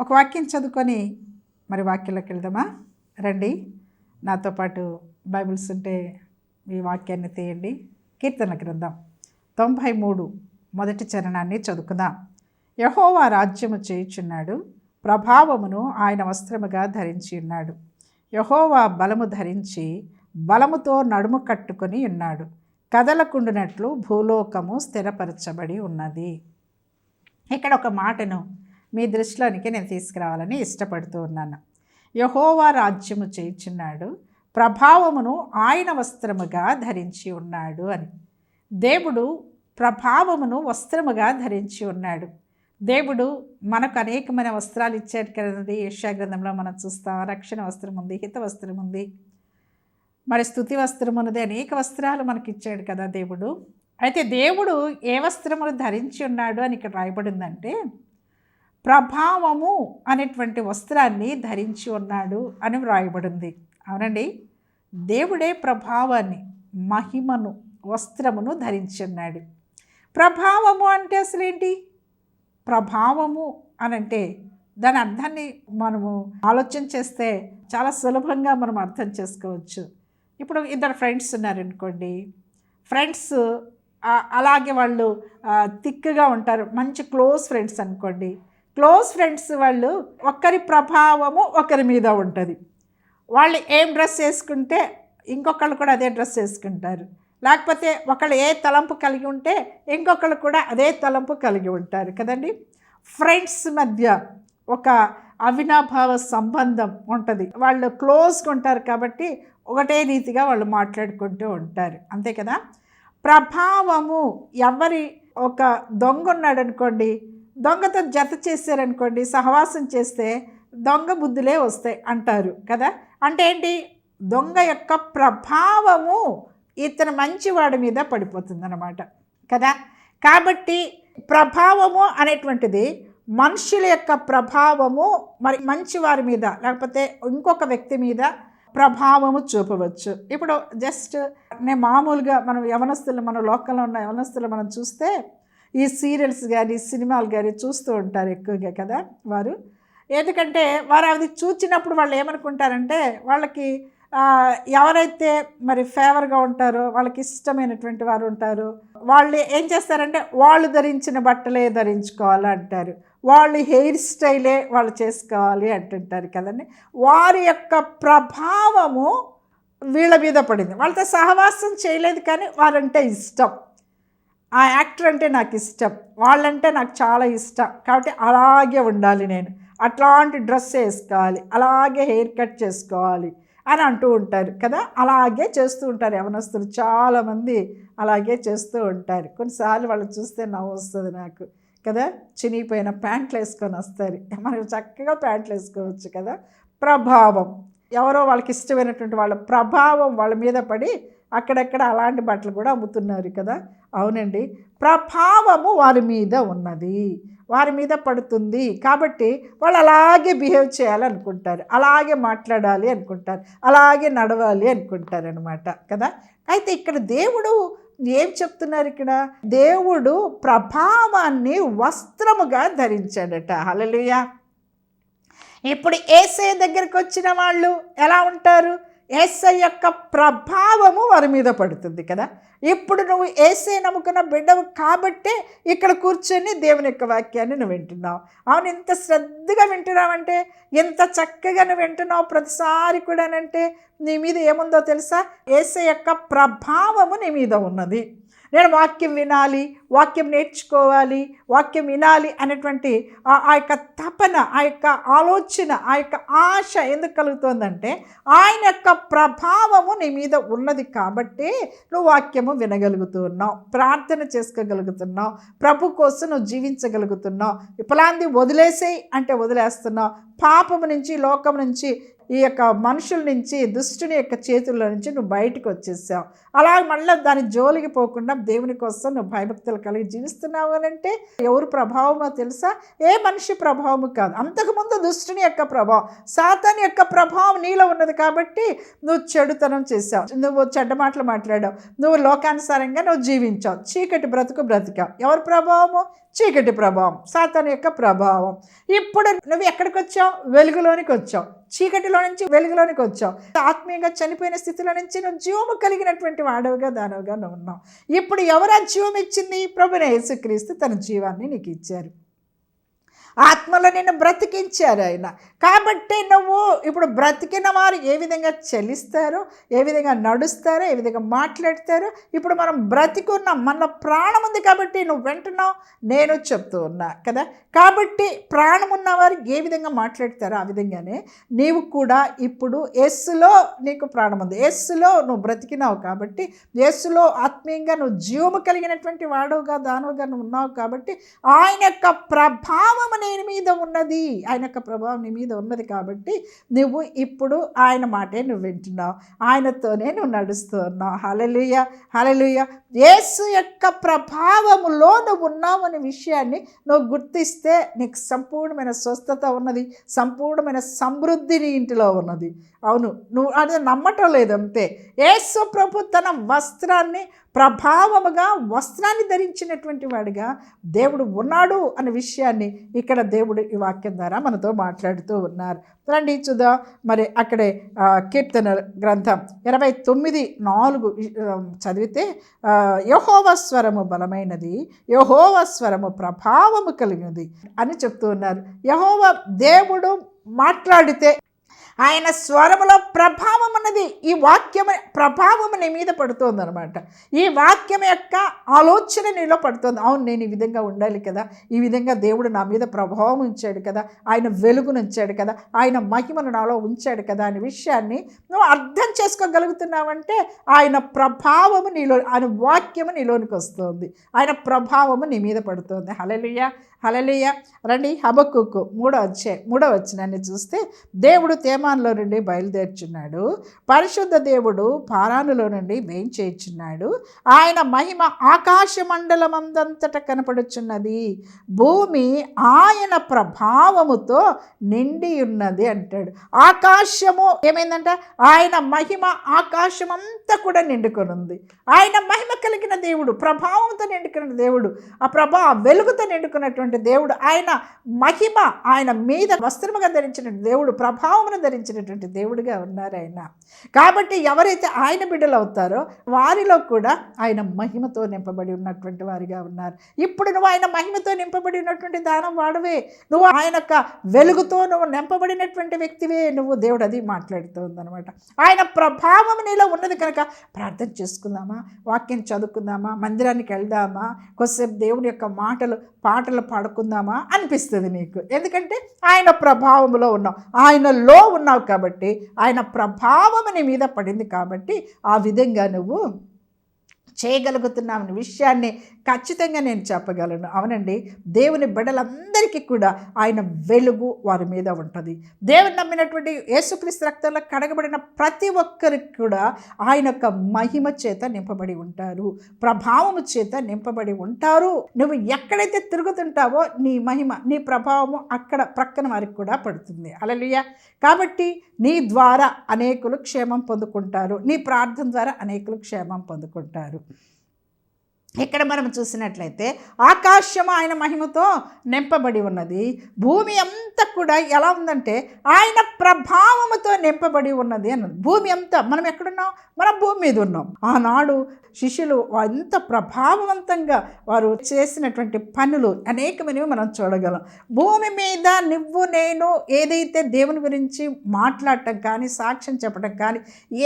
ఒక వాక్యం చదువుకొని మరి వాక్యంలోకి వెళ్దామా? రండి, నాతో పాటు బైబిల్స్ ఉంటే ఈ వాక్యాన్ని తీయండి. కీర్తన గ్రంథం 93 మొదటి చరణాన్ని చదువుకుందాం. యెహోవా రాజ్యము చేయుచున్నాడు, ప్రభావమును ఆయన వస్త్రముగా ధరించి ఉన్నాడు. యెహోవా బలము ధరించి బలముతో నడుము కట్టుకొని ఉన్నాడు. కదలకుండునట్లు భూలోకము స్థిరపరచబడి ఉన్నది. ఇక్కడ ఒక మాటను మీ దృష్టిలోనికి నేను తీసుకురావాలని ఇష్టపడుతూ ఉన్నాను. యెహోవా రాజ్యము చేయుచున్నాడు, ప్రభావమును ఆయన వస్త్రముగా ధరించి ఉన్నాడు అని. దేవుడు ప్రభావమును వస్త్రముగా ధరించి ఉన్నాడు. దేవుడు మనకు అనేకమైన వస్త్రాలు ఇచ్చాడు కదండి. యెషయా గ్రంథంలో మనం చూస్తాం. రక్షణ వస్త్రం ఉంది, హిత వస్త్రం ఉంది, మరి స్తుతి వస్త్రం ఉన్నది, అనేక వస్త్రాలు మనకి ఇచ్చాడు కదా దేవుడు. అయితే దేవుడు ఏ వస్త్రములు ధరించి ఉన్నాడు అని ఇక్కడ రాయబడిందంటే, ప్రభావము అనేటువంటి వస్త్రాన్ని ధరించి ఉన్నాడు అని వ్రాయబడింది. అవునండి, దేవుడే ప్రభావాన్ని, మహిమను, వస్త్రమును ధరించి ఉన్నాడు. ప్రభావము అంటే అసలు ఏంటి? ప్రభావము అనంటే దాని అర్థాన్ని మనము ఆలోచన చేస్తే చాలా సులభంగా మనం అర్థం చేసుకోవచ్చు. ఇప్పుడు ఇద్దరు ఫ్రెండ్స్ ఉన్నారనుకోండి. ఫ్రెండ్స్ అలాగే వాళ్ళు థిక్గా ఉంటారు, మంచి క్లోజ్ ఫ్రెండ్స్ అనుకోండి. క్లోజ్ ఫ్రెండ్స్ వాళ్ళు ఒకరి ప్రభావము ఒకరి మీద ఉంటుంది. వాళ్ళు ఏం డ్రెస్ వేసుకుంటే ఇంకొకళ్ళు కూడా అదే డ్రెస్ వేసుకుంటారు. లేకపోతే ఒకళ్ళు ఏ తలంపు కలిగి ఉంటే ఇంకొకళ్ళు కూడా అదే తలంపు కలిగి ఉంటారు కదండి. ఫ్రెండ్స్ మధ్య ఒక అవినాభావ సంబంధం ఉంటుంది. వాళ్ళు క్లోజ్గా ఉంటారు కాబట్టి ఒకటే రీతిగా వాళ్ళు మాట్లాడుకుంటూ ఉంటారు, అంతే కదా. ప్రభావము, ఎవరి ఒక దొంగ ఉన్నాడు అనుకోండి, దొంగతో జత చేశారనుకోండి, సహవాసం చేస్తే దొంగ బుద్ధులే వస్తాయి అంటారు కదా. అంటే ఏంటి? దొంగ యొక్క ప్రభావము ఇతను మంచివాడి మీద పడిపోతుంది అన్నమాట కదా. కాబట్టి ప్రభావము అనేటువంటిది మనుషుల యొక్క ప్రభావము మరి మంచివారి మీద లేకపోతే ఇంకొక వ్యక్తి మీద ప్రభావము చూపవచ్చు. ఇప్పుడు జస్ట్ నేను మామూలుగా మనం యవనస్తులు, మన లోకంలో ఉన్న యవనస్తులు మనం చూస్తే ఈ సీరియల్స్ కానీ సినిమాలు కానీ చూస్తూ ఉంటారు ఎక్కువగా కదా వారు. ఎందుకంటే వారు అది చూచినప్పుడు వాళ్ళు ఏమనుకుంటారంటే, వాళ్ళకి ఎవరైతే మరి ఫేవర్గా ఉంటారో, వాళ్ళకి ఇష్టమైనటువంటి వారు ఉంటారు, వాళ్ళు ఏం చేస్తారంటే వాళ్ళు ధరించిన బట్టలే ధరించుకోవాలి అంటారు, వాళ్ళు హెయిర్ స్టైలే వాళ్ళు చేసుకోవాలి అంటుంటారు కదండి. వారి యొక్క ప్రభావము వీళ్ళ మీద పడింది. వాళ్ళతో సహవాసం చేయలేదు కానీ వారంటే ఇష్టం, ఆ యాక్టర్ అంటే నాకు ఇష్టం, వాళ్ళంటే నాకు చాలా ఇష్టం, కాబట్టి అలాగే ఉండాలి, నేను అట్లాంటి డ్రెస్ వేసుకోవాలి, అలాగే హెయిర్ కట్ చేసుకోవాలి అని అంటూ ఉంటారు కదా. అలాగే చేస్తూ ఉంటారు యవనస్తులు, చాలామంది అలాగే చేస్తూ ఉంటారు. కొన్నిసార్లు వాళ్ళు చూస్తే నవ్వు వస్తుంది నాకు కదా. చినిగిపోయిన ప్యాంట్లు వేసుకొని వస్తారు, మనం చక్కగా ప్యాంట్లు వేసుకోవచ్చు కదా. ప్రభావం, ఎవరో వాళ్ళకి ఇష్టమైనటువంటి వాళ్ళ ప్రభావం వాళ్ళ మీద పడి అక్కడక్కడ అలాంటి బట్టలు కూడా అమ్ముతున్నారు కదా. అవునండి, ప్రభావము వారి మీద ఉన్నది, వారి మీద పడుతుంది. కాబట్టి వాళ్ళు అలాగే బిహేవ్ చేయాలనుకుంటారు, అలాగే మాట్లాడాలి అనుకుంటారు, అలాగే నడవాలి అనుకుంటారు అనమాట కదా. అయితే ఇక్కడ దేవుడు ఏం చెప్తున్నారు? ఇక్కడ దేవుడు ప్రభావాన్ని వస్త్రముగా ధరించాడట. హల్లెలూయా. ఇప్పుడు యేసయ్య దగ్గరికి వచ్చిన వాళ్ళు ఎలా ఉంటారు? యేసయ్య యొక్క ప్రభావము వారి మీద పడుతుంది కదా. ఇప్పుడు నువ్వు యేసయ్య నమ్ముకున్న బిడ్డవు కాబట్టే ఇక్కడ కూర్చొని దేవుని యొక్క వాక్యాన్ని నువ్వు వింటున్నావు. అవును, ఎంత శ్రద్ధగా వింటున్నావంటే, ఎంత చక్కగా నువ్వు వింటున్నావు ప్రతిసారి కూడానంటే నీ మీద ఏముందో తెలుసా? యేసయ్య యొక్క ప్రభావము నీ మీద ఉన్నది. నేను వాక్యం వినాలి, వాక్యం నేర్చుకోవాలి, వాక్యం వినాలి అనేటువంటి ఆ యొక్క తపన, ఆ యొక్క ఆలోచన, ఆ యొక్క ఆశ ఎందుకు కలుగుతుందంటే ఆయన యొక్క ప్రభావము నీ మీద ఉన్నది కాబట్టి నువ్వు వాక్యము వినగలుగుతున్నావు, ప్రార్థన చేసుకోగలుగుతున్నావు, ప్రభు కోసం నువ్వు జీవించగలుగుతున్నావు. ఫలాంది వదిలేసేయి అంటే వదిలేస్తున్నావు. పాపము నుంచి, లోకం నుంచి, ఈ యొక్క మనుషుల నుంచి, దుష్టుని యొక్క చేతుల్లో నుంచి నువ్వు బయటకు వచ్చేసావు. అలా మళ్ళీ దాని జోలికి పోకుండా దేవుని కోసం నువ్వు భయభక్తులు కలిగి జీవిస్తున్నావు అని అంటే ఎవరు ప్రభావమో తెలుసా? ఏ మనిషి ప్రభావము కాదు, అంతకుముందు దుష్టుని యొక్క ప్రభావం, సాతాను యొక్క ప్రభావం నీలో ఉన్నది కాబట్టి నువ్వు చెడుతనం చేసావు, నువ్వు చెడ్డ మాటలు మాట్లాడావు, నువ్వు లోకానుసారంగా నువ్వు జీవించావు, చీకటి బ్రతుకు బ్రతికావు. ఎవరి ప్రభావము? చీకటి ప్రభావం, సాతాను యొక్క ప్రభావం. ఇప్పుడు నువ్వు ఎక్కడికి వచ్చావు? వెలుగులోనికి వచ్చావు. చీకటిలో నుంచి వెలుగులోనికి వచ్చావు. ఆత్మీయంగా చనిపోయిన స్థితిలో నుంచి నువ్వు జీవము కలిగినటువంటి వాడవుగా దానవుగా నువ్వు ఉన్నావు. ఇప్పుడు ఎవరు జీవం ఇచ్చింది? ప్రభువైన యేసుక్రీస్తు తన జీవాన్ని నీకు ఇచ్చారు. ఆత్మలో నిన్ను బ్రతికించారు ఆయన. కాబట్టి నువ్వు ఇప్పుడు బ్రతికిన వారు ఏ విధంగా చలిస్తారో, ఏ విధంగా నడుస్తారో, ఏ విధంగా మాట్లాడతారో, ఇప్పుడు మనం బ్రతికున్నాం, మన ప్రాణం ఉంది కాబట్టి నువ్వు వింటున్నావు, నేను చెప్తూ ఉన్నా కదా. కాబట్టి ప్రాణం ఉన్నవారు ఏ విధంగా మాట్లాడతారో ఆ విధంగానే నీవు కూడా ఇప్పుడు యేసులో నీకు ప్రాణం ఉంది, యేసులో నువ్వు బ్రతికినావు కాబట్టి, యేసులో ఆత్మీయంగా నువ్వు జీవము కలిగినటువంటి వాడుగా దానవుగా నువ్వు ఉన్నావు కాబట్టి ఆయన యొక్క ప్రభావం నీ మీద ఉన్నది, ఆయన యొక్క ప్రభావం నీ మీద ఉన్నది. కాబట్టి నువ్వు ఇప్పుడు ఆయన మాటే నువ్వు వింటున్నావు, ఆయనతోనే నువ్వు నడుస్తూ ఉన్నావు. హల్లెలూయా, హల్లెలూయా. యేసు యొక్క ప్రభావములో నువ్వు ఉన్నావు అనే విషయాన్ని నువ్వు గుర్తిస్తే నీకు సంపూర్ణమైన స్వస్థత ఉన్నది, సంపూర్ణమైన సమృద్ధి నీ ఇంటిలో ఉన్నది. అవును, నువ్వు అది నమ్మటం లేదంతే. యేసు ప్రభు తన వస్త్రాన్ని ప్రభావముగా వస్త్రాన్ని ధరించినటువంటి వాడిగా దేవుడు ఉన్నాడు అనే విషయాన్ని ఇక్కడ దేవుడు ఈ వాక్యం ద్వారా మనతో మాట్లాడుతూ ఉన్నారు. రండి చూద్దాం. మరి అక్కడే కీర్తన గ్రంథం 29:4 చదివితే, యెహోవా స్వరము బలమైనది, యెహోవా స్వరము ప్రభావము కలిగినది అని చెప్తూ ఉన్నారు. యెహోవా దేవుడు మాట్లాడితే ఆయన స్వరములో ప్రభావం ఉన్నది. ఈ వాక్యం ప్రభావం నీ మీద పడుతుంది అనమాట. ఈ వాక్యం యొక్క ఆలోచన నీలో పడుతుంది. అవును, నేను ఈ విధంగా ఉండాలి కదా, ఈ విధంగా దేవుడు నా మీద ప్రభావం ఉంచాడు కదా, ఆయన వెలుగును ఉంచాడు కదా, ఆయన మహిమను నాలో ఉంచాడు కదా అనే విషయాన్ని నువ్వు అర్థం చేసుకోగలుగుతున్నావంటే ఆయన ప్రభావము నీలో, ఆయన వాక్యము నీలోనికి వస్తుంది, ఆయన ప్రభావము నీ మీద పడుతుంది. హల్లెలూయా, హల్లెలూయా. రండి హబక్కూకు 3వ వచనాన్ని చూస్తే, దేవుడు తేమాన్లో నుండి బయలుదేర్చున్నాడు, పరిశుద్ధ దేవుడు పారానులో నుండి వేయించేయుచున్నాడు, ఆయన మహిమ ఆకాశ మండలమందంతట కనపడుచున్నది, భూమి ఆయన ప్రభావముతో నిండి ఉన్నది అంటాడు. ఆకాశము ఏమైందంటే ఆయన మహిమ ఆకాశమంతా కూడా నిండుకొనుంది. ఆయన మహిమ కలిగిన దేవుడు, ప్రభావంతో నిండుకున్న దేవుడు, ఆ వెలుగుతో నిండుకున్నటువంటి దేవుడు, ఆయన మహిమ ఆయన మీద వస్త్రముగా ధరించిన దేవుడు, ప్రభావమును ధరించినటువంటి దేవుడిగా ఉన్నారు ఆయన. కాబట్టి ఎవరైతే ఆయన బిడ్డలు అవుతారో వారిలో కూడా ఆయన మహిమతో నింపబడి ఉన్నటువంటి వారిగా ఉన్నారు. ఇప్పుడు నువ్వు ఆయన మహిమతో నింపబడి ఉన్నటువంటి దానం వాడవే, నువ్వు ఆయన యొక్క వెలుగుతో నువ్వు నింపబడినటువంటి వ్యక్తివే నువ్వు. దేవుడు అది మాట్లాడుతూ ఉందన్నమాట. ఆయన ప్రభావం నీలో ఉన్నది కనుక ప్రార్థన చేసుకుందామా, వాక్యం చదువుకుందామా, మందిరానికి వెళ్దామా, కొద్దిసేపు దేవుని యొక్క పాటలు పాడుకుందామా అనిపిస్తుంది నీకు. ఎందుకంటే ఆయన ప్రభావంలో ఉన్నావు, ఆయనలో ఉన్నావు కాబట్టి, ఆయన ప్రభావం నీ మీద పడింది కాబట్టి ఆ విధంగా నువ్వు చేయగలుగుతున్నామనే విషయాన్ని ఖచ్చితంగా నేను చెప్పగలను. అవునండి, దేవుని బిడ్డలందరికీ కూడా ఆయన వెలుగు వారి మీద ఉంటుంది. దేవుని నమ్మినటువంటి యేసుక్రీస్తు రక్తంలో కడగబడిన ప్రతి ఒక్కరికి కూడా ఆయన యొక్క మహిమ చేత నింపబడి ఉంటారు, ప్రభావము చేత నింపబడి ఉంటారు. నువ్వు ఎక్కడైతే తిరుగుతుంటావో నీ మహిమ, నీ ప్రభావము అక్కడ ప్రక్కన వారికి కూడా పడుతుంది. హల్లెలూయా. కాబట్టి నీ ద్వారా అనేకులు క్షేమం పొందుకుంటారు, నీ ప్రార్థన ద్వారా అనేకులు క్షేమం పొందుకుంటారు. ఇక్కడ మనం చూసినట్లయితే ఆకాశము ఆయన మహిమతో నింపబడి ఉన్నది, భూమి అంతా కూడా ఎలా ఉందంటే ఆయన ప్రభావముతో నింపబడి ఉన్నది అన్నది. భూమి అంతా మనం ఎక్కడున్నాం? మనం భూమి మీద ఉన్నాం. ఆనాడు శిష్యులు ఎంత ప్రభావవంతంగా వారు చేసినటువంటి పనులు అనేకమైనవి మనం చూడగలం. భూమి మీద నువ్వు నేను ఏదైతే దేవుని గురించి మాట్లాడటం కానీ, సాక్ష్యం చెప్పడం కానీ,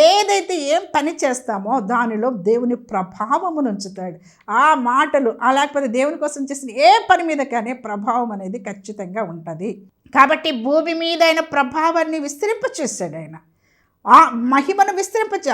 ఏదైతే ఏం పని చేస్తామో దానిలో దేవుని ప్రభావమును ఉంచుతాడు. ఆ మాటలు లేకపోతే దేవుని కోసం చేసిన ఏ పని మీద కానీ ప్రభావం అనేది ఖచ్చితంగా ఉంటుంది. కాబట్టి భూమి మీద ఆయన ప్రభావాన్ని విస్తరింపచేశాడు, ఆయన ఆ మహిమను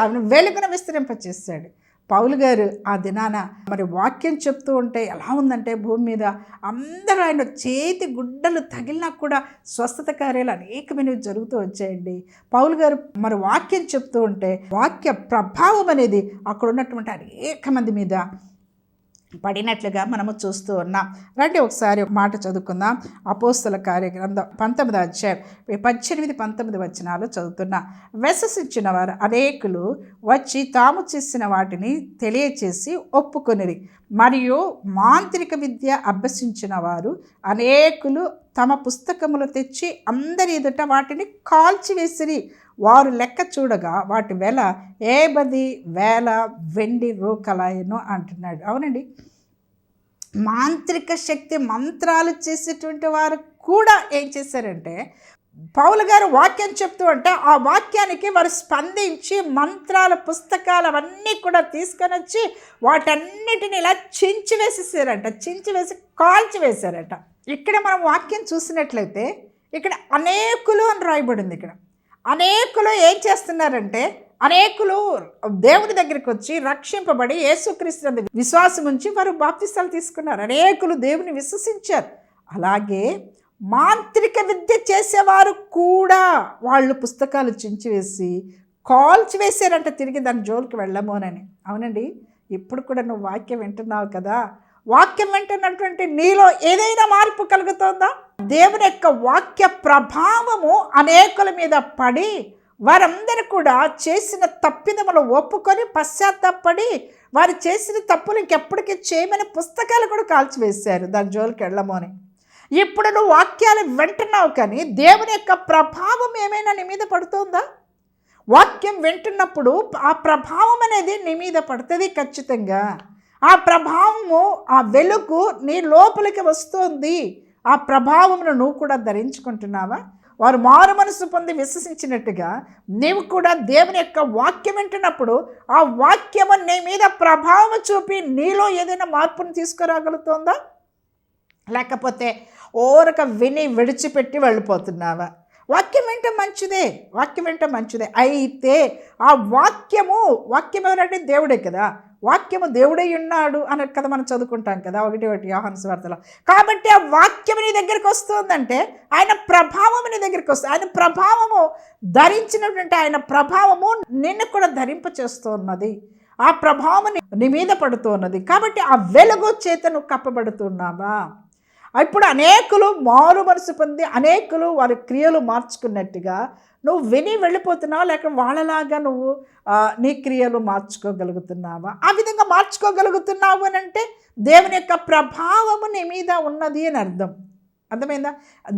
ఆయన వెలుగును విస్తరింపచేశాడు. పౌలు గారు ఆ దినాన మరి వాక్యం చెప్తూ ఉంటే ఎలా ఉందంటే, భూమి మీద అందరూ ఆయన చేతి గుడ్డలు తగిలినా కూడా స్వస్థత కార్యాలు అనేకమైనవి జరుగుతూ వచ్చాయండి. పౌలు గారు మరి వాక్యం చెప్తూ ఉంటే వాక్య ప్రభావం అనేది అక్కడ ఉన్నటువంటి అనేక మంది మీద పడినట్లుగా మనము చూస్తూ ఉన్నాం. రండి ఒకసారి ఒక మాట చదువుకుందాం. అపోస్తల కార్యగ్రంథం 19వ అధ్యాయం 18-19 వచనాలు చదువుతున్నా. విశ్వసించిన వారు అనేకులు వచ్చి తాము చేసిన వాటిని తెలియచేసి ఒప్పుకొనిరి. మరియు మాంత్రిక విద్య అభ్యసించిన వారు అనేకులు తమ పుస్తకములు తెచ్చి అందరి ఎదుట వాటిని కాల్చివేసిరి. వారు లెక్క చూడగా వాటి వెల 50,000 వెండి రూకలాయను అంటున్నాడు. అవునండి, మాంత్రిక శక్తి మంత్రాలు చేసేటువంటి వారు కూడా ఏం చేశారంటే, పౌలు గారు వాక్యం చెప్తూ అంటే ఆ వాక్యానికి వారు స్పందించి మంత్రాల పుస్తకాలు అవన్నీ కూడా తీసుకొని వచ్చి వాటన్నిటిని ఇలా చించివేసేసారంట, చించివేసి కాల్చివేశారట. ఇక్కడ మనం వాక్యం చూసినట్లయితే ఇక్కడ అనేకులు అని రాయబడింది. ఇక్కడ అనేకులు ఏం చేస్తున్నారంటే, అనేకులు దేవుని దగ్గరికి వచ్చి రక్షింపబడి యేసుక్రీస్తు విశ్వాసం ఉంచి వారు బాప్తిస్తాలు తీసుకున్నారు. అనేకులు దేవుని విశ్వసించారు. అలాగే మాంత్రిక విద్య చేసేవారు కూడా వాళ్ళు పుస్తకాలు చించివేసి కాల్చివేశారంట. తిరిగి దాని జోలికి వెళ్ళమోనని. అవునండి, ఇప్పుడు కూడా నువ్వు వాక్యం వింటున్నావు కదా, వాక్యం వింటున్నటువంటి నీలో ఏదైనా మార్పు కలుగుతుందా? దేవుని యొక్క వాక్య ప్రభావము అనేకుల మీద పడి వారందరూ కూడా చేసిన తప్పిదములు ఒప్పుకొని పశ్చాత్తాపడి వారు చేసిన తప్పులు ఇంకెప్పటికీ చేయమని పుస్తకాలు కూడా కాల్చివేశారు దాని జోలికి వెళ్ళమని. ఇప్పుడు నువ్వు వాక్యాలు వింటున్నావు కానీ దేవుని యొక్క ప్రభావం ఏమైనా నీ మీద పడుతుందా? వాక్యం వింటున్నప్పుడు ఆ ప్రభావం అనేది నీ మీద పడుతుంది ఖచ్చితంగా. ఆ ప్రభావము, ఆ వెలుగు నీ లోపలికి వస్తుంది. ఆ ప్రభావమును నువ్వు కూడా ధరించుకుంటున్నావా? వారు మారు మనసు పొంది విశ్వసించినట్టుగా నీవు కూడా దేవుని యొక్క వాక్యం వింటున్నప్పుడు ఆ వాక్యము నీ మీద ప్రభావం చూపి నీలో ఏదైనా మార్పును తీసుకురాగలుగుతుందా? లేకపోతే ఓరక విని విడిచిపెట్టి వెళ్ళిపోతున్నావా? వాక్యం వింటే మంచిదే, వాక్యం వింటే మంచిదే. అయితే ఆ వాక్యం ఎవరంటే దేవుడే కదా. వాక్యము దేవుడై ఉన్నాడు అన్నట్టు కదా మనం చదువుకుంటాం కదా 1 యోహాను సువార్తలో. కాబట్టి ఆ వాక్యం నీ దగ్గరికి వస్తుందంటే ఆయన ప్రభావం నీ దగ్గరికి వస్తుంది. ఆయన ప్రభావము ధరించినటువంటి ఆయన ప్రభావము నిన్ను కూడా ధరింపచేస్తూ ఉన్నది. ఆ ప్రభావం నీ మీద పడుతూ ఉన్నది. కాబట్టి ఆ వెలుగు చేత నువ్వు కప్పబడుతున్నావా? ఇప్పుడు అనేకులు మారు మనసు పొంది అనేకులు వారి క్రియలు మార్చుకున్నట్టుగా నువ్వు విని వెళ్ళిపోతున్నావా? లేక వాళ్ళలాగా నువ్వు నీ క్రియలు మార్చుకోగలుగుతున్నావా? ఆ విధంగా మార్చుకోగలుగుతున్నావు అని అంటే దేవుని యొక్క ప్రభావము నీ మీద ఉన్నది అని అర్థం. అర్థమైందా?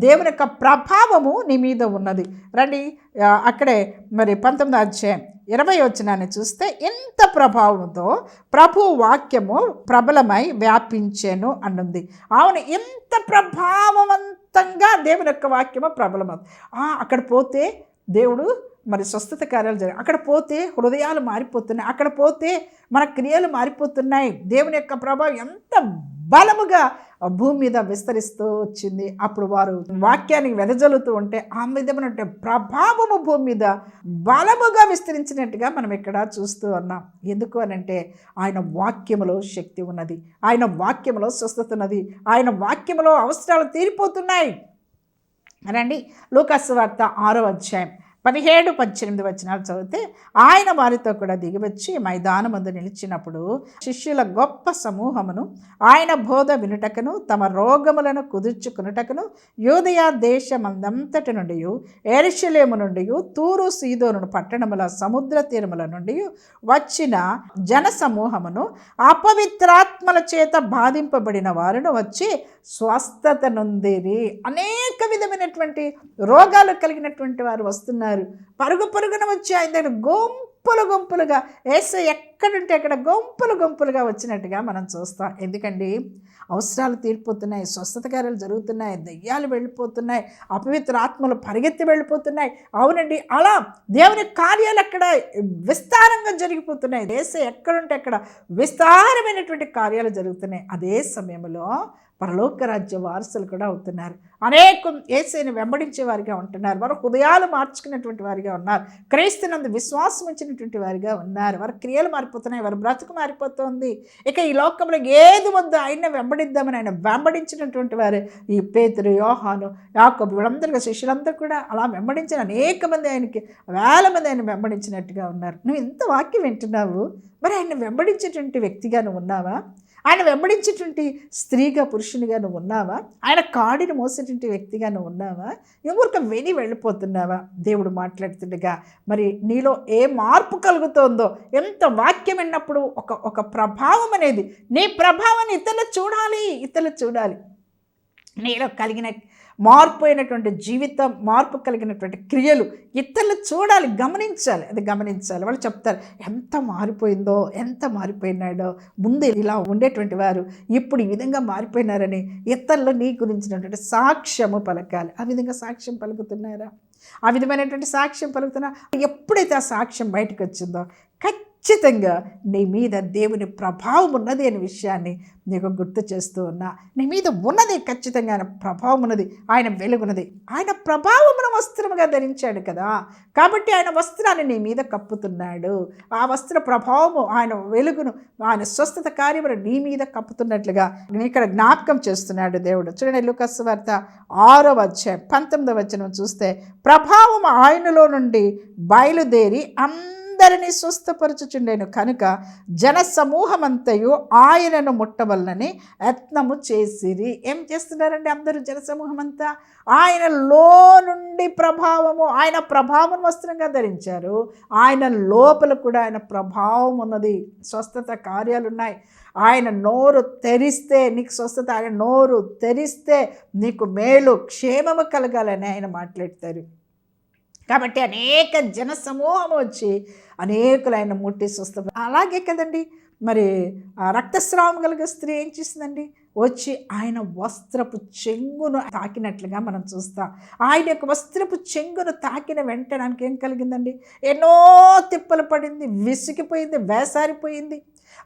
దేవుని యొక్క ప్రభావము నీ మీద ఉన్నది. రండి అక్కడే మరి 19వ అధ్యాయం 20వ వచనాన్ని చూస్తే, ఎంత ప్రభావంతో ప్రభు వాక్యము ప్రబలమై వ్యాపించెను అన్నది. అవును, ఎంత ప్రభావవంతంగా దేవుని యొక్క వాక్యము ప్రబలమవుతుంది. అక్కడ పోతే దేవుడు మరి స్వస్థత కార్యాలు జరిగాయి. అక్కడ పోతే హృదయాలు మారిపోతున్నాయి. అక్కడ పోతే మన క్రియలు మారిపోతున్నాయి. దేవుని యొక్క ప్రభావం ఎంత బలముగా భూమి మీద విస్తరిస్తూ వచ్చింది. అప్పుడు వారు వాక్యానికి వెదజల్లుతూ ఉంటే ఆ విధమైన ప్రభావము భూమి మీద బలముగా విస్తరించినట్టుగా మనం ఇక్కడ చూస్తూ ఉన్నాం. ఎందుకు అనంటే ఆయన వాక్యములో శక్తి ఉన్నది, ఆయన వాక్యములో స్వస్థత ఉన్నది, ఆయన వాక్యములో అవసరాలు తీరిపోతున్నాయి. రండి లూకాసు వార్త 6వ అధ్యాయం 17-18 వచనాలు చదివితే, ఆయన వారితో కూడా దిగివచ్చి మైదానమందు నిలిచినప్పుడు శిష్యుల గొప్ప సమూహమును ఆయన బోధ వినుటకును తమ రోగములను కుదుర్చుకునుటకును యూదయ దేశమందంతటి నుండి యెరూషలేము నుండి తూరు సీదోను పట్టణముల సముద్ర తీరముల నుండి వచ్చిన జన సమూహమును అపవిత్రాత్మల చేత బాధింపబడిన వారును వచ్చి స్వస్థత నొందిరి. అనేక విధమైనటువంటి రోగాలు కలిగినటువంటి వారు వస్తున్నారు. పరుగు పరుగున వచ్చి ఆయన దగ్గర గుంపులుగా యేసయ్య ఎక్కడుంటే అక్కడ గుంపులుగా వచ్చినట్టుగా మనం చూస్తాం. ఎందుకండి అవసరాలు తీరిపోతున్నాయి, స్వస్థత కార్యాలు జరుగుతున్నాయి, దయ్యాలు వెళ్ళిపోతున్నాయి, అపవిత్ర ఆత్మలు పరిగెత్తి వెళ్ళిపోతున్నాయి. అవునండి, అలా దేవుని కార్యాలు అక్కడ విస్తారంగా జరిగిపోతున్నాయి. యేసయ్య ఎక్కడుంటే అక్కడ విస్తారమైనటువంటి కార్యాలు జరుగుతున్నాయి. అదే సమయంలో పరలోక రాజ్య వారసులు కూడా అవుతున్నారు. అనేకం యేసయ్యను వెంబడించే వారిగా ఉంటున్నారు. వారు హృదయాలు మార్చుకున్నటువంటి వారిగా ఉన్నారు. క్రీస్తునందు విశ్వాసం ఉంచినటువంటి వారిగా ఉన్నారు. వారి క్రియలు మారిపోతున్నాయి, వారి బ్రతుకు మారిపోతుంది. ఇక ఈ లోకంలో ఏది వద్దు ఆయన వెంబడిద్దామని ఆయన వెంబడించినటువంటి వారు ఈ పేతురు, యోహాను, యాకోబు వీళ్ళందరికీ శిష్యులందరూ కూడా అలా వెంబడించిన అనేక మంది ఆయనకి వేల మంది ఆయన వెంబడించినట్టుగా ఉన్నారు. నువ్వు ఇంత వాక్యం వింటున్నావు, మరి ఆయన వెంబడించేటువంటి వ్యక్తిగా నువ్వు ఉన్నావా? ఆయన వెంబడించేటువంటి స్త్రీగా పురుషునిగా నువ్వు ఉన్నావా? ఆయన కాడిని మోసేటువంటి వ్యక్తిగా నువ్వు ఉన్నావా? ఎవరికి విని వెళ్ళిపోతున్నావా? దేవుడు మాట్లాడుతుండగా మరి నీలో ఏ మార్పు కలుగుతోందో, ఎంత వాక్యం విన్నప్పుడు ఒక ప్రభావం అనేది, నీ ప్రభావాన్ని ఇతరులు చూడాలి. నీలో కలిగిన మార్పు అయినటువంటి జీవితం, మార్పు కలిగినటువంటి క్రియలు ఇతరులు చూడాలి, గమనించాలి. వాళ్ళు చెప్తారు ఎంత మారిపోయినాడో, ముందు ఇలా ఉండేటువంటి వారు ఇప్పుడు ఈ విధంగా మారిపోయినారని ఇతరులు నీ గురించినటువంటి సాక్ష్యము పలకాలి. ఆ విధంగా సాక్ష్యం పలుకుతున్నారా? ఆ విధమైనటువంటి సాక్ష్యం పలుకుతున్నా? ఎప్పుడైతే ఆ సాక్ష్యం బయటకు వచ్చిందో ఖచ్చితంగా నీ మీద దేవుని ప్రభావం ఉన్నది అనే విషయాన్ని నీకు గుర్తు చేస్తూ ఉన్నా. నీ మీద ఉన్నది ఖచ్చితంగా ఆయన ప్రభావం ఉన్నది, ఆయన వెలుగున్నది. ఆయన ప్రభావమును వస్త్రముగా ధరించాడు కదా, కాబట్టి ఆయన వస్త్రాన్ని నీ మీద కప్పుతున్నాడు. ఆ వస్త్ర ప్రభావము, ఆయన వెలుగును, ఆయన స్వస్థత కార్యములు నీ మీద కప్పుతున్నట్లుగా ఇక్కడ జ్ఞాపకం చేస్తున్నాడు దేవుడు. చూడండి, లూకా సువార్త 6వ అధ్యాయం 19వ వచనం చూస్తే, ప్రభావం ఆయనలో నుండి బయలుదేరి అందరినీ స్వస్థపరచుచుండెను కనుక జన సమూహమంతయు ఆయనను ముట్టవలనని యత్నము చేసిరి. ఏం చేస్తున్నారండి అందరూ? జనసమూహం అంతా ఆయనలో నుండి ప్రభావము, ఆయన ప్రభావం వస్త్రంగా ధరించారు. ఆయన లోపల కూడా ఆయన ప్రభావం ఉన్నది, స్వస్థత కార్యాలు ఉన్నాయి. ఆయన నోరు తెరిస్తే నీకు స్వస్థత, ఆయన నోరు తెరిస్తే నీకు మేలు క్షేమము కలగాలని ఆయన మాట్లాడతారు. కాబట్టి అనేక జన సమూహం వచ్చి అనేకులు ఆయన ముట్టి స్వస్థ. అలాగే కదండి మరి రక్తస్రావం కలిగే స్త్రీ ఏం చేసిందండి? వచ్చి ఆయన వస్త్రపు చెంగును తాకినట్లుగా మనం చూస్తాం. ఆయన యొక్క వస్త్రపు చెంగును తాకిన వెంటనే ఆమెకి ఏం కలిగిందండి? ఎన్నో తిప్పలు పడింది, విసిగిపోయింది, వేసారిపోయింది.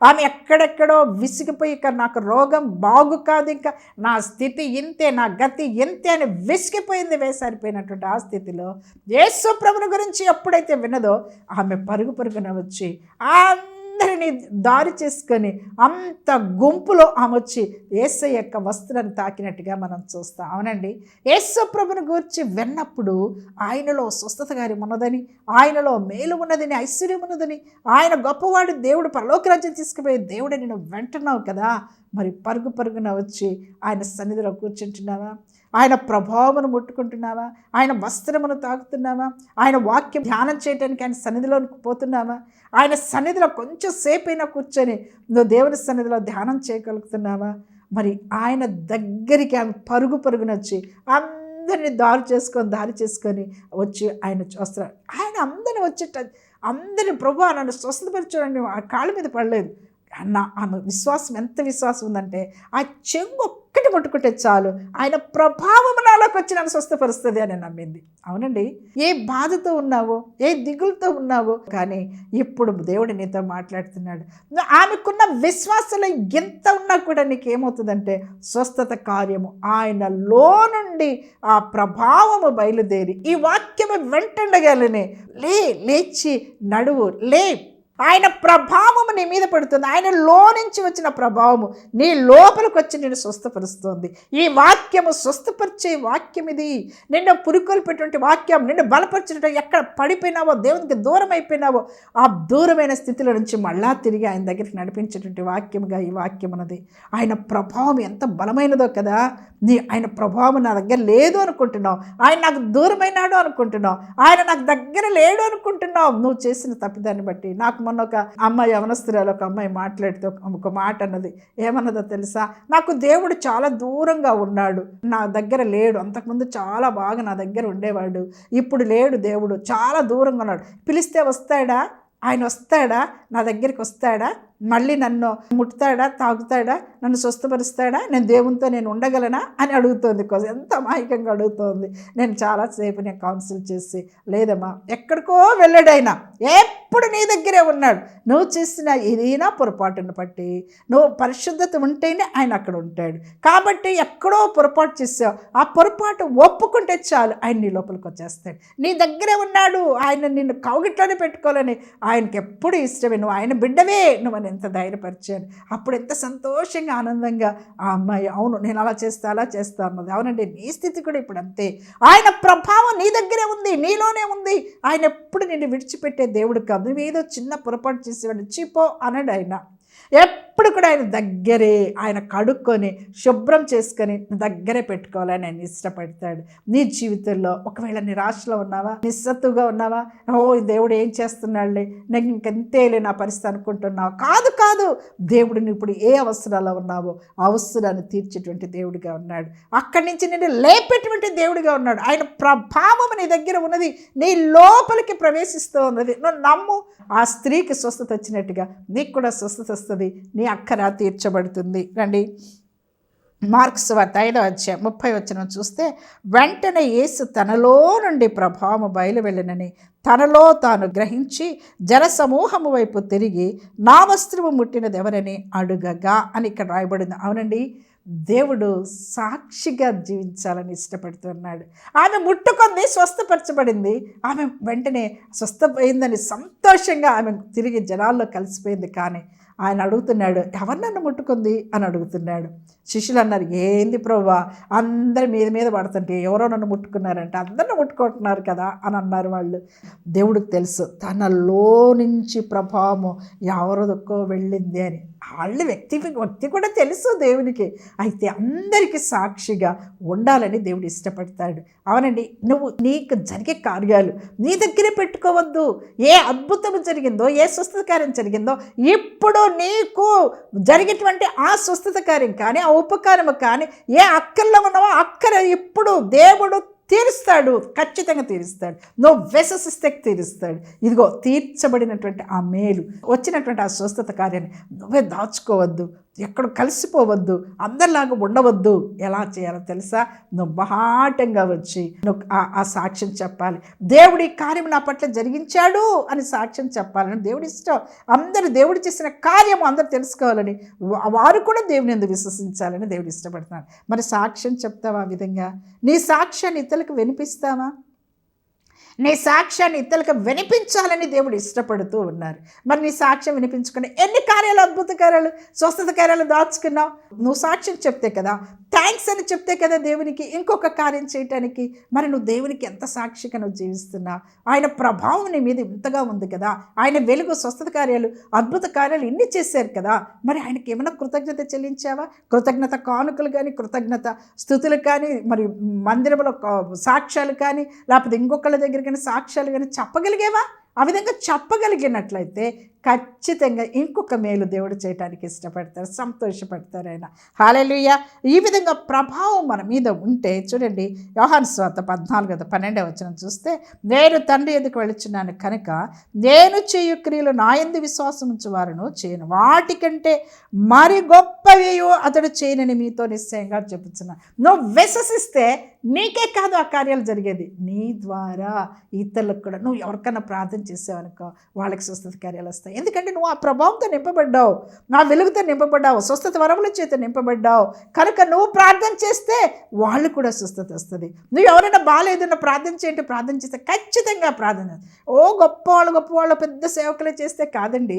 ఆమె ఎక్కడెక్కడో విసిగిపోయి ఇక నాకు రోగం బాగు కాదు, ఇంకా నా స్థితి ఇంతే, నా గతి ఇంతే అని విసిగిపోయింది, వేసారిపోయినటువంటి ఆ స్థితిలో యేసు ప్రభుని గురించి ఎప్పుడైతే విన్నదో ఆమె పరుగున వచ్చి అందరినీ దారి చేసుకొని అంత గుంపులో ఆమె వచ్చి యేసయ్య యొక్క వస్త్రాన్ని తాకినట్టుగా మనం చూస్తాం. అవునండి, యేసు ప్రభుని గురించి విన్నప్పుడు ఆయనలో స్వస్థత కార్యం ఉన్నదని, ఆయనలో మేలు ఉన్నదని, ఐశ్వర్యం ఉన్నదని, ఆయన గొప్పవాడు, దేవుడు పరలోక రాజ్యం తీసుకుపోయే దేవుడని నువ్వు వింటున్నావు కదా. మరి పరుగున వచ్చి ఆయన సన్నిధిలో కూర్చుంటున్నావా? ఆయన ప్రభావమును ముట్టుకుంటున్నావా? ఆయన వస్త్రమును తాకుతున్నావా? ఆయన వాక్యం ధ్యానం చేయడానికి ఆయన సన్నిధిలోకి పోతున్నావా? ఆయన సన్నిధిలో కొంచెం సేపైనా కూర్చొని నువ్వు దేవుని సన్నిధిలో ధ్యానం చేయగలుగుతున్నావా? మరి ఆయన దగ్గరికి ఆమె పరుగున వచ్చి అందరినీ దారి చేసుకొని వచ్చి ఆయన చూస్తారు. ఆయన అందరిని వచ్చేట అందరిని, ప్రభువా నన్ను స్వస్థపరచండి, ఆ కాళ్ళ మీద పడలేదు. ఆమె విశ్వాసం ఎంత విశ్వాసం ఉందంటే ఆ చెంగు ఒక్కటి ముట్టుకుంటే చాలు ఆయన ప్రభావం నాలోకి వచ్చి నన్ను స్వస్థపరుస్తుంది అని నమ్మింది. అవునండి, ఏ బాధతో ఉన్నావో, ఏ దిగులతో ఉన్నావో, కానీ ఇప్పుడు దేవుడు నీతో మాట్లాడుతున్నాడు. ఆమెకున్న విశ్వాసంలో ఎంత ఉన్నా కూడా నీకేమవుతుందంటే స్వస్థత కార్యము ఆయనలో నుండి ఆ ప్రభావము బయలుదేరి ఈ వాక్యము వెంటండగలనే లేచి నడువు, ఆయన ప్రభావము నీ మీద పడుతుంది. ఆయనలో నుంచి వచ్చిన ప్రభావము నీ లోపలికి వచ్చి నిన్ను స్వస్థపరుస్తుంది. ఈ వాక్యము స్వస్థపరిచే వాక్యం ఇది. నిన్ను పురుకొల్పేటువంటి వాక్యం, నిన్ను బలపరిచేటువంటి, ఎక్కడ పడిపోయినావో, దేవునికి దూరం అయిపోయినావో ఆ దూరమైన స్థితిలో నుంచి మళ్ళా తిరిగి ఆయన దగ్గరికి నడిపించేటువంటి వాక్యముగా ఈ వాక్యం ఉన్నది. ఆయన ప్రభావం ఎంత బలమైనదో కదా. ఆయన ప్రభావం నా దగ్గర లేదు అనుకుంటున్నావు, ఆయన నాకు దూరమైనాడు అనుకుంటున్నావు, ఆయన నాకు దగ్గర లేడు అనుకుంటున్నావు. నువ్వు చేసిన తప్పిదాన్ని బట్టి. నాకు మొన్న ఒక అమ్మాయి, యవనస్తురాలు ఒక అమ్మాయి మాట్లాడితే ఒక మాట అన్నది. ఏమన్నదో తెలుసా? నాకు దేవుడు చాలా దూరంగా ఉన్నాడు, నా దగ్గర లేడు. అంతకుముందు చాలా బాగా నా దగ్గర ఉండేవాడు, ఇప్పుడు లేడు, దేవుడు చాలా దూరంగా ఉన్నాడు. పిలిస్తే వస్తాడా? ఆయన వస్తాడా? నా దగ్గరికి వస్తాడా? మళ్ళీ నన్ను ముట్టుతాడా? తాగుతాడా? నన్ను స్వస్థపరుస్తాడా? నేను దేవునితో నేను ఉండగలనా అని అడుగుతోంది. ఎంత అమాయకంగా అడుగుతోంది. నేను చాలాసేపు నేను కౌన్సిల్ చేసి, లేదమ్మా ఎక్కడికో వెళ్ళాడైనా, ఎప్పుడు నీ దగ్గరే ఉన్నాడు. నువ్వు చేసిన ఏదైనా పొరపాటును బట్టి, నువ్వు పరిశుద్ధత ఉంటేనే ఆయన అక్కడ ఉంటాడు. కాబట్టి ఎక్కడో పొరపాటు చేసావు, ఆ పొరపాటు ఒప్పుకుంటే చాలు, ఆయన నీ లోపలికి వచ్చేస్తాడు. నీ దగ్గరే ఉన్నాడు, ఆయన నిన్ను కౌగిట్లోనే పెట్టుకోవాలని ఆయనకి ఎప్పుడు ఇష్టమే. నువ్వు ఆయన బిడ్డవే, నువ్వు ఎంత ధైర్యపరిచాను. అప్పుడు ఎంత సంతోషంగా ఆనందంగా ఆ అమ్మాయి, అవును నేను అలా చేస్తా అన్నది. అవునండి, నీ స్థితి కూడా ఇప్పుడు అంతే. ఆయన ప్రభావం నీ దగ్గరే ఉంది, నీలోనే ఉంది. ఆయన ఎప్పుడు నిన్ను విడిచిపెట్టే దేవుడు కాదు. నువ్వేదో చిన్న పొరపాటు చేసేవాడు చీపో అనడు ఆయన. ఎప్పుడు కూడా ఆయన దగ్గరే, ఆయన కడుక్కొని శుభ్రం చేసుకొని దగ్గరే పెట్టుకోవాలని ఆయన ఇష్టపడతాడు. నీ జీవితంలో ఒకవేళ నిరాశలో ఉన్నావా, నిస్సత్తుగా ఉన్నావా, దేవుడు ఏం చేస్తున్నాడులే, నాకు ఇంకెంతేలే నా పరిస్థితి అనుకుంటున్నావు, కాదు కాదు, దేవుడు నువ్వు ఇప్పుడు ఏ అవసరాల్లో ఉన్నావో అవసరాన్ని తీర్చేటువంటి దేవుడిగా ఉన్నాడు. అక్కడి నుంచి నేను లేపేటువంటి దేవుడిగా ఉన్నాడు. ఆయన ప్రభావం నీ దగ్గర ఉన్నది, నీ లోపలికి ప్రవేశిస్తూ ఉన్నది. నువ్వు నమ్ము, ఆ స్త్రీకి స్వస్థత వచ్చినట్టుగా నీకు కూడా స్వస్థత వస్తుంది, నీ అక్కర తీర్చబడుతుంది. రండి, మార్క్స్ వార్త 5వ అధ్యాయం 30వ వచనం చూస్తే, వెంటనే యేసు తనలో నుండి ప్రభావము బయలు వెళ్ళనని తనలో తాను గ్రహించి జనసమూహము వైపు తిరిగి నా వస్త్రము ముట్టినది ఎవరని అడుగగా అని ఇక్కడ రాయబడింది. అవునండి, దేవుడు సాక్షిగా జీవించాలని ఇష్టపడుతున్నాడు. ఆమె ముట్టుకుంది, స్వస్థపరచబడింది. ఆమె వెంటనే స్వస్థపోయిందని సంతోషంగా ఆమె తిరిగి జనాల్లో కలిసిపోయింది. కానీ ఆయన అడుగుతున్నాడు, ఎవరు నన్ను ముట్టుకుంది అని అడుగుతున్నాడు. శిష్యులు అన్నారు, ఏంది ప్రభువా, అందరి మీద పడుతుంటే ఎవరో నన్ను ముట్టుకున్నారంటే, అందరిని ముట్టుకుంటున్నారు కదా అని అన్నారు వాళ్ళు. దేవుడికి తెలుసు తనలో నుంచి ప్రభావము ఎవరికో వెళ్ళింది అని. వాళ్ళు వ్యక్తి కూడా తెలుసు దేవునికి. అయితే అందరికీ సాక్షిగా ఉండాలని దేవుడు ఇష్టపడతాడు. అవునండి, నువ్వు నీకు జరిగే కార్యాలు నీ దగ్గరే పెట్టుకోవద్దు. ఏ అద్భుతం జరిగిందో, ఏ స్వస్థత కార్యం జరిగిందో, ఇప్పుడు నీకు జరిగేటువంటి ఆ స్వస్థత కార్యం కానీ, ఆ ఉపకారము కానీ, ఏ అక్కర్లో ఉన్నావో అక్కర ఇప్పుడు దేవుడు తీరుస్తాడు, ఖచ్చితంగా తీరుస్తాడు. నువ్వు విశ్వసిస్తే తీరుస్తాడు. ఇదిగో తీర్చబడినటువంటి ఆ మేలు, వచ్చినటువంటి ఆ స్వస్థత కార్యాన్ని నువ్వే దాచుకోవద్దు, ఎక్కడ కలిసిపోవద్దు, అందరిలాగా ఉండవద్దు. ఎలా చేయాలో తెలుసా? నువ్వు బహాటంగా వచ్చి నువ్వు ఆ సాక్ష్యం చెప్పాలి. దేవుడి కార్యం నా పట్ల జరిగించాడు అని సాక్ష్యం చెప్పాలని దేవుడి ఇష్టం. అందరూ దేవుడు చేసిన కార్యము అందరూ తెలుసుకోవాలని, వారు కూడా దేవుని ఎందుకు విశ్వసించాలని దేవుడు ఇష్టపడుతున్నాడు. మరి సాక్ష్యం చెప్తావా? ఆ విధంగా నీ సాక్ష్యాన్ని ఇతరులకు వినిపిస్తావా? నీ సాక్ష్యాన్ని ఇతరులకు వినిపించాలని దేవుడు ఇష్టపడుతూ ఉన్నారు. మరి నీ సాక్ష్యం వినిపించుకుని ఎన్ని కార్యాలు, అద్భుత కార్యాలు, స్వస్థత కార్యాలు దాచుకున్నావు? నువ్వు సాక్ష్యం చెప్తే కదా, థ్యాంక్స్ అని చెప్తే కదా దేవునికి ఇంకొక కార్యం చేయటానికి. మరి నువ్వు దేవునికి ఎంత సాక్షిగా నువ్వు జీవిస్తున్నావు? ఆయన ప్రభావం నీ మీద ఇంతగా ఉంది కదా, ఆయన వెలుగు, స్వస్థత కార్యాలు, అద్భుత కార్యాలు ఇన్ని చేశారు కదా, మరి ఆయనకి ఏమైనా కృతజ్ఞత చెల్లించావా? కృతజ్ఞత కానుకలు కానీ, కృతజ్ఞత స్థుతులు కానీ, మరి మందిరంలో సాక్ష్యాలు కానీ, లేకపోతే ఇంకొకళ్ళ దగ్గర కానీ సాక్ష్యాలు కానీ చెప్పగలిగేవా? ఆ విధంగా చెప్పగలిగినట్లయితే ఖచ్చితంగా ఇంకొక మేలు దేవుడు చేయడానికి ఇష్టపడతారు, సంతోషపడతారు ఆయన. హల్లెలూయా. ఈ విధంగా ప్రభావం మన మీద ఉంటే చూడండి, యోహాను సువార్త 14:12 వచనం చూస్తే, నేను తండ్రి ఎదుకు వెళుచున్నాను కనుక నేను చేయు క్రియలు నా యందు విశ్వాసం ఉంచువారును చేయను, వాటికంటే మరి గొప్పవేయో అతడు చేయనని మీతో నిశ్చయంగా చెప్పుచున్నాను. నువ్వు విశ్వసిస్తే నీకే కాదు ఆ కార్యాలు జరిగేది, నీ ద్వారా ఇతరులకు కూడా. నువ్వు ఎవరికైనా ప్రార్థన చేసావనుకో, వాళ్ళకి స్వస్థత కార్యాలు వస్తాయి. ఎందుకంటే నువ్వు ఆ ప్రభావంతో నింపబడ్డావు, నా వెలుగుతో నింపబడ్డావు, స్వస్థత వరముల చేత నింపబడ్డావు కనుక నువ్వు ప్రార్థన చేస్తే వాళ్ళు కూడా స్వస్థత వస్తుంది. నువ్వు ఎవరైనా బాగాలేదన్న ప్రార్థన చేయండి, ప్రార్థన చేస్తే ఖచ్చితంగా ప్రార్థన. గొప్పవాళ్ళు పెద్ద సేవకులే చేస్తే కాదండి,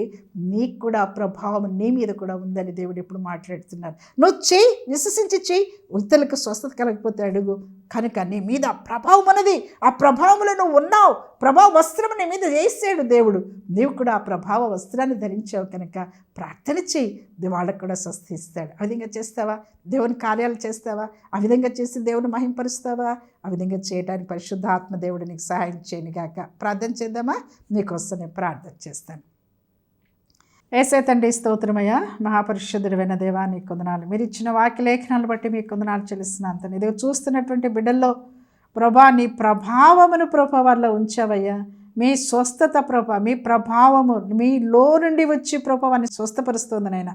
నీకు కూడా ఆ ప్రభావం నీ మీద కూడా ఉందని దేవుడు ఇప్పుడు మాట్లాడుతున్నారు. నువ్వు చెయ్యి, విశ్వసించి చెయ్యి. ఇతరులకు స్వస్థత కలగకపోతే అడుగు. కనుక నీ మీద ప్రభావం అన్నది, ఆ ప్రభావంలో నువ్వు ఉన్నావు. ప్రభావ వస్త్రం నీ మీద వేసాడు దేవుడు, నీవు కూడా ఆ ప్రభావ వస్త్రాన్ని ధరించావు కనుక ప్రార్థన చేయి, వాళ్ళకు కూడా స్వస్థిస్తాడు. ఆ విధంగా చేస్తావా? దేవుని కార్యాలు చేస్తావా? ఆ విధంగా చేసి దేవుని మహింపరుస్తావా? ఆ విధంగా చేయడానికి పరిశుద్ధాత్మ దేవుడు నీకు సహాయం చేయను గాక. ప్రార్థన చేద్దామా? నీకోసం నేను ప్రార్థన చేస్తాను. యేసే తండ్రి, స్తోత్రమయ్యా, మహాపరిశుద్ధుడైన దేవా నీకు వందనాలు. మీరు ఇచ్చిన వాక్య లేఖనాలు బట్టి మీకు వందనాలు చెల్లిస్తున్నాను తండ్రి. ఇదిగో చూస్తున్నటువంటి బిడ్డల్లో ప్రభా నీ ప్రభావమును ప్రభా వల్ల ఉంచావయ్యా. మీ స్వస్థత ప్రభా, మీ ప్రభావము మీలో నుండి వచ్చి ప్రభావాన్ని స్వస్థపరుస్తుంది నాయన.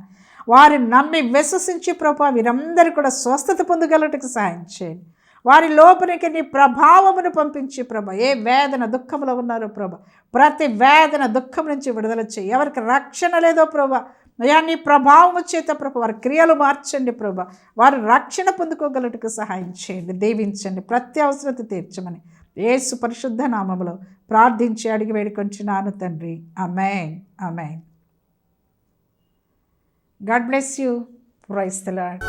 వారిని నమ్మి విశ్వసించి ప్రభా వీరందరూ కూడా స్వస్థత పొందగలటకు సహాయం చేయండి. వారి లోపలికి నీ ప్రభావమును పంపించి ప్రభ, ఏ వేదన దుఃఖంలో ఉన్నారో ప్రభ, ప్రతి వేదన దుఃఖం నుంచి విడుదల చేయి. ఎవరికి రక్షణ లేదో ప్రభ, అయ్యా నీ ప్రభావము చేత ప్రభ వారి క్రియలు మార్చండి ప్రభ, వారు రక్షణ పొందుకోగలటకు సహాయం చేయండి, దీవించండి, ప్రతి అవసరత తీర్చమని యేసు పరిశుద్ధ నామములో ప్రార్థించి అడిగి వేడుకొంచున్నాను తండ్రి. Amen, amen. God bless you. Praise the lord.